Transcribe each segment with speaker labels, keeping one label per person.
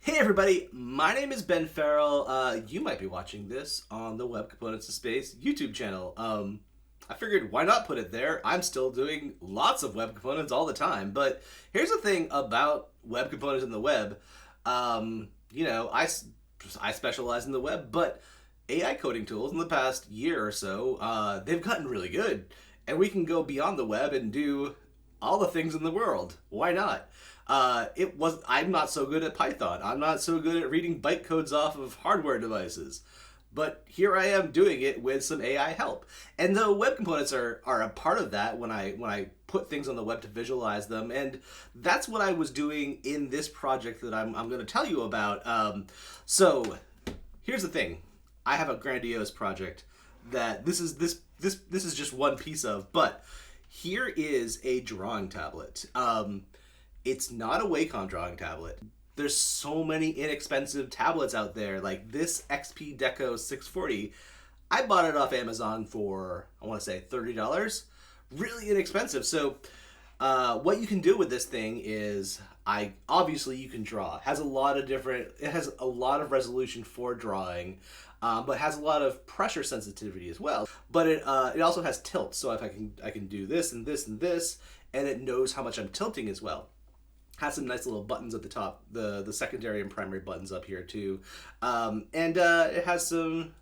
Speaker 1: Hey everybody, my name is Ben Farrell. You might be watching this on the Web Components of Space YouTube channel. I figured why not put it there? I'm still doing lots of web components all the time, but here's the thing about web components in the web. I specialize in the web, but AI coding tools in the past year or so, they've gotten really good, and we can go beyond the web and do all the things in the world. Why not? I'm not so good at Python. I'm not so good at reading bytecodes off of hardware devices. But here I am doing it with some AI help. And the web components are a part of that when I put things on the web to visualize them. And that's what I was doing in this project that I'm going to tell you about. So here's the thing. I have a grandiose project that this is just one piece of, but here is a drawing tablet. It's not a Wacom drawing tablet. There's so many inexpensive tablets out there, like this XP Deco 640. I bought it off Amazon for, I want to say, $30. Really inexpensive. So what you can do with this thing is, obviously you can draw. It has a lot of resolution for drawing, but has a lot of pressure sensitivity as well. But it also has tilt. So if I can do this and this and this, and it knows how much I'm tilting as well. Has some nice little buttons at the top, the secondary and primary buttons up here too, and it has some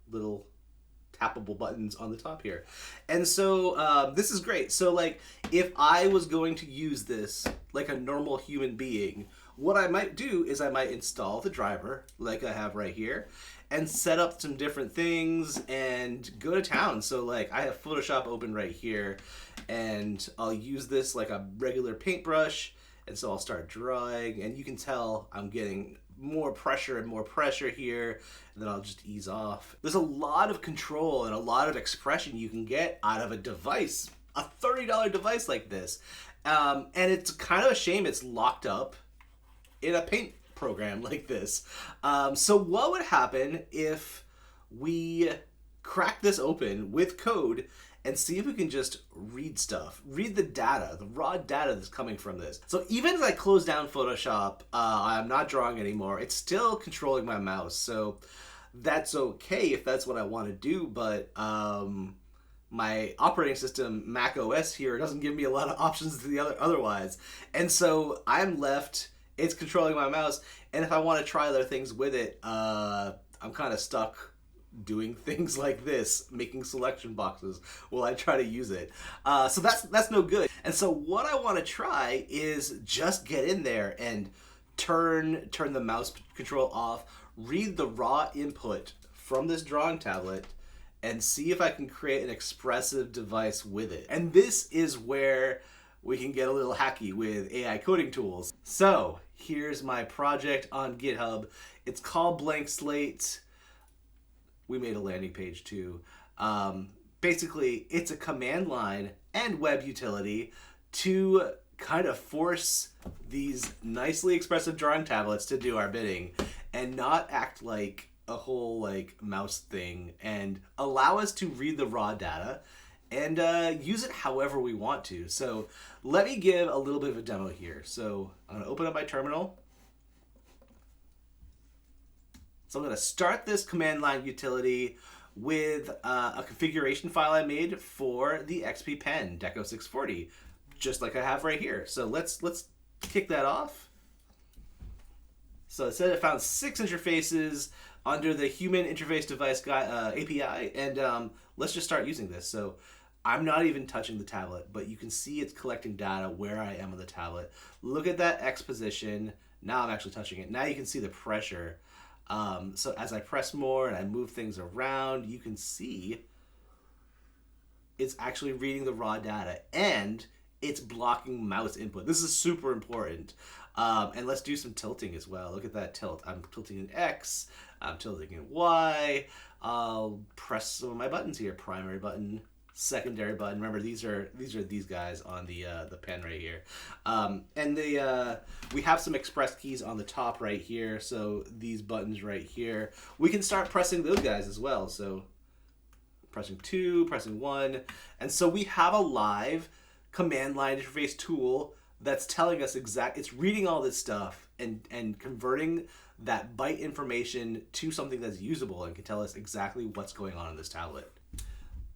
Speaker 1: little tappable buttons on the top here, and so this is great. So like, if I was going to use this like a normal human being, what I might do is I might install the driver like I have right here, and set up some different things and go to town. So like, I have Photoshop open right here, and I'll use this like a regular paintbrush. And so I'll start drawing, and you can tell I'm getting more pressure and more pressure here, and then I'll just ease off. There's a lot of control and a lot of expression you can get out of a device, a $30 device like this. And it's kind of a shame it's locked up in a paint program like this. So what would happen if we crack this open with code and see if we can just read stuff. Read the data, the raw data that's coming from this. So even as I close down Photoshop, I'm not drawing anymore. It's still controlling my mouse. So that's okay if that's what I want to do, but my operating system, Mac OS here, doesn't give me a lot of options to the otherwise. And so I'm left, it's controlling my mouse, and if I want to try other things with it, I'm kind of stuck doing things like this, making selection boxes while I try to use it. So that's no good. And so what I want to try is just get in there and turn the mouse control off, read the raw input from this drawing tablet, and see if I can create an expressive device with it. And this is where we can get a little hacky with AI coding tools. So here's my project on GitHub. It's called Blankslate. We made a landing page too. Basically, it's a command line and web utility to kind of force these nicely expressive drawing tablets to do our bidding and not act like a whole like mouse thing, and allow us to read the raw data and use it however we want to. So let me give a little bit of a demo here. So I'm going to open up my terminal. So I'm going to start this command line utility with a configuration file I made for the XP Pen Deco 640, just like I have right here. So let's kick that off. So it said it found 6 interfaces under the Human Interface Device API, and let's just start using this. So I'm not even touching the tablet, but you can see it's collecting data where I am on the tablet. Look at that X position. Now I'm actually touching it. Now you can see the pressure. So as I press more and I move things around, you can see it's actually reading the raw data and it's blocking mouse input. This is super important. And let's do some tilting as well. Look at that tilt. I'm tilting in X, I'm tilting in Y. I'll press some of my buttons here. Primary button, secondary button. Remember, these are these guys on the pen right here. And we have some express keys on the top right here. So these buttons right here, we can start pressing those guys as well. So pressing 2, pressing 1. And so we have a live command line interface tool that's telling us it's reading all this stuff and converting that byte information to something that's usable and can tell us exactly what's going on in this tablet.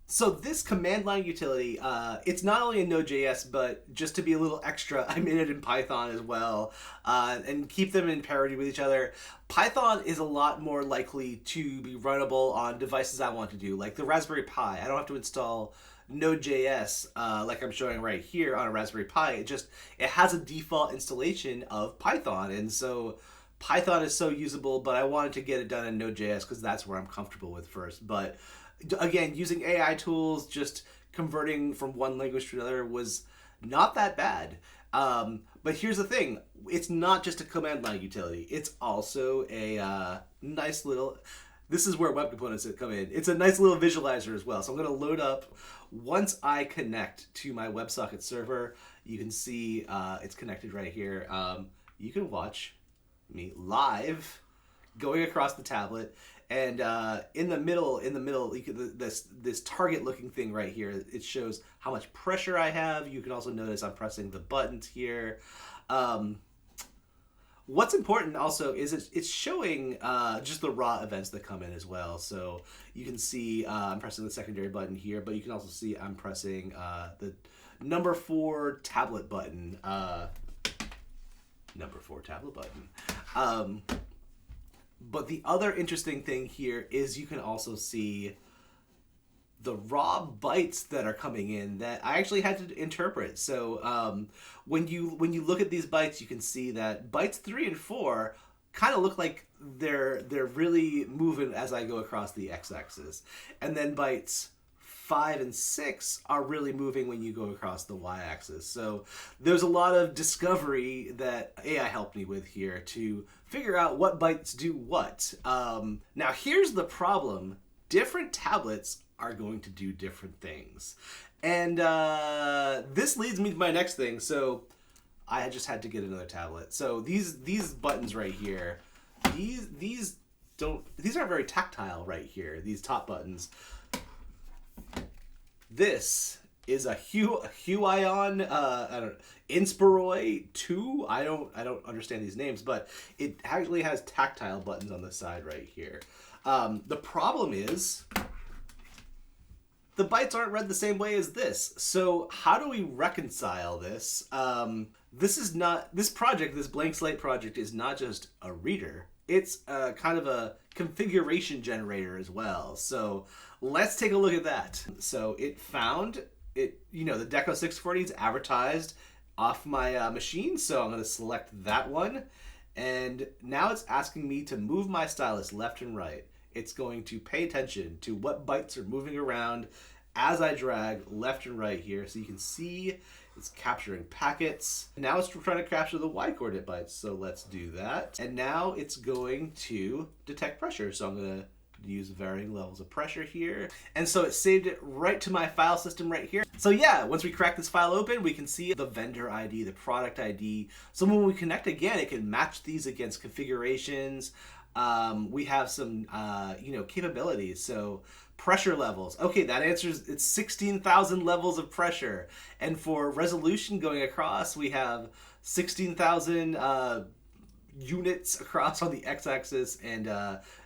Speaker 1: So this command line utility, it's not only in Node.js, but just to be a little extra, I made it in Python as well, and keep them in parity with each other. Python is a lot more likely to be runnable on devices I want to do, like the Raspberry Pi. I don't have to install Node.js like I'm showing right here on a Raspberry Pi. It has a default installation of Python, and so Python is so usable, but I wanted to get it done in Node.js because that's where I'm comfortable with first. But again, using AI tools, just converting from one language to another was not that bad. But here's the thing. It's not just a command line utility. It's also a nice little... This is where web components come in. It's a nice little visualizer as well. So I'm going to load up. Once I connect to my WebSocket server, you can see it's connected right here. You can watch me live going across the tablet. And in the middle, you can, this target-looking thing right here, it shows how much pressure I have. You can also notice I'm pressing the buttons here. What's important also is it's showing just the raw events that come in as well. So you can see I'm pressing the secondary button here, but you can also see I'm pressing the number 4 tablet button. Number 4 tablet button. But the other interesting thing here is you can also see the raw bytes that are coming in that I actually had to interpret. So when you look at these bytes, you can see that bytes 3 and 4 kind of look like they're really moving as I go across the x-axis, and then bytes 5 and 6 are really moving when you go across the y-axis. So there's a lot of discovery that AI helped me with here to figure out what bytes do what. Now here's the problem. Different tablets are going to do different things. And this leads me to my next thing. So I just had to get another tablet. So these buttons right here, these aren't very tactile right here, these top buttons. This is a Huion, Inspiroi 2. I don't understand these names, but it actually has tactile buttons on the side right here. The problem is the bytes aren't read the same way as this. So how do we reconcile this? This Blankslate project is not just a reader. It's kind of a configuration generator as well. So let's take a look at that. So it found it, the Deco 640 is advertised off my machine. So I'm going to select that one. And now it's asking me to move my stylus left and right. It's going to pay attention to what bytes are moving around as I drag left and right here. So you can see it's capturing packets. Now it's trying to capture the y-coordinate bytes. So let's do that. And now it's going to detect pressure. So I'm going to use varying levels of pressure here. And so it saved it right to my file system right here. So yeah, once we crack this file open, we can see the vendor ID, the product ID. So when we connect again, it can match these against configurations. We have some, capabilities. So pressure levels. Okay, that answers, it's 16,000 levels of pressure. And for resolution going across, we have 16,000 units across on the x-axis and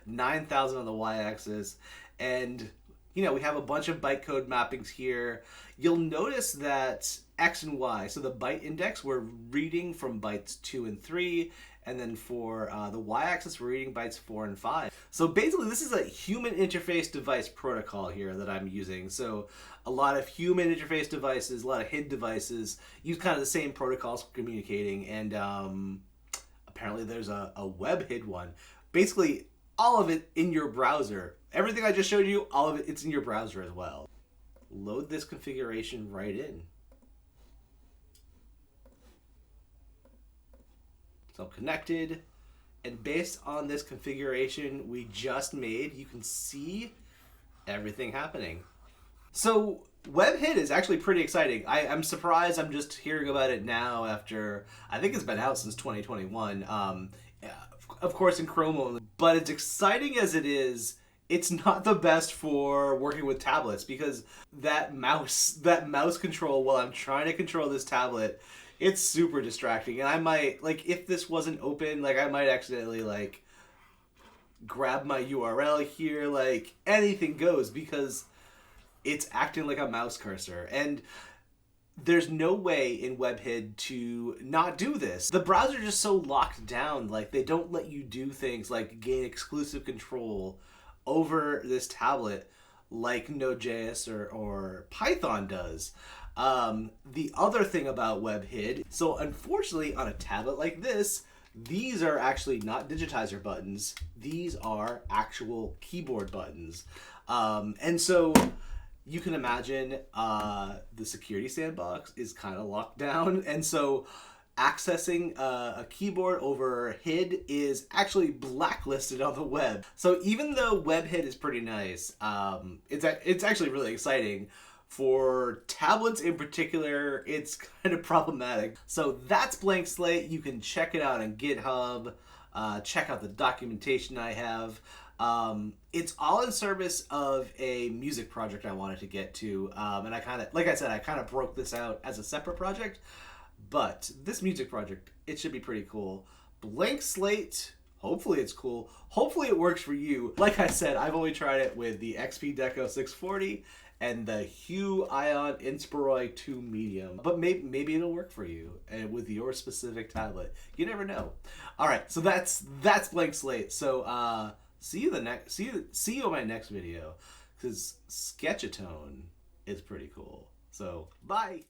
Speaker 1: 9,000 on the y-axis. And, we have a bunch of bytecode mappings here. You'll notice that X and Y, so the byte index, we're reading from bytes 2 and 3. And then for the y-axis, we're reading bytes 4 and 5. So basically, this is a human interface device protocol here that I'm using. So a lot of human interface devices, a lot of HID devices use kind of the same protocols for communicating. And apparently there's a web HID one. Basically, all of it in your browser. Everything I just showed you, all of it, it's in your browser as well. Load this configuration right in. So I'm connected, and based on this configuration we just made, you can see everything happening. So WebHID is actually pretty exciting. I'm surprised I'm just hearing about it now after, I think it's been out since 2021. Of course in Chrome only, but as exciting as it is, it's not the best for working with tablets because that mouse control while I'm trying to control this tablet It's super distracting, and I might like if this wasn't open, like I might accidentally like grab my URL here, like anything goes because it's acting like a mouse cursor. And there's no way in WebHid to not do this. The browser just so locked down, like they don't let you do things like gain exclusive control over this tablet like Node.js or Python does. The other thing about WebHid, so unfortunately on a tablet like this, these are actually not digitizer buttons. These are actual keyboard buttons. And so you can imagine the security sandbox is kind of locked down. And so accessing a keyboard over HID is actually blacklisted on the web. So even though WebHid is pretty nice, it's actually really exciting. For tablets in particular, it's kind of problematic. So that's Blankslate. You can check it out on GitHub. Check out the documentation I have. It's all in service of a music project I wanted to get to. And I kind of, like I said, I kind of broke this out as a separate project. But this music project, it should be pretty cool. Blankslate, hopefully it's cool. Hopefully it works for you. Like I said, I've only tried it with the XP Deco 640 and the Hue Ion Inspiroi 2 Medium. But maybe it'll work for you and with your specific tablet. You never know. All right, so that's Blankslate. So see you on my next video, because Sketchatone is pretty cool. So bye.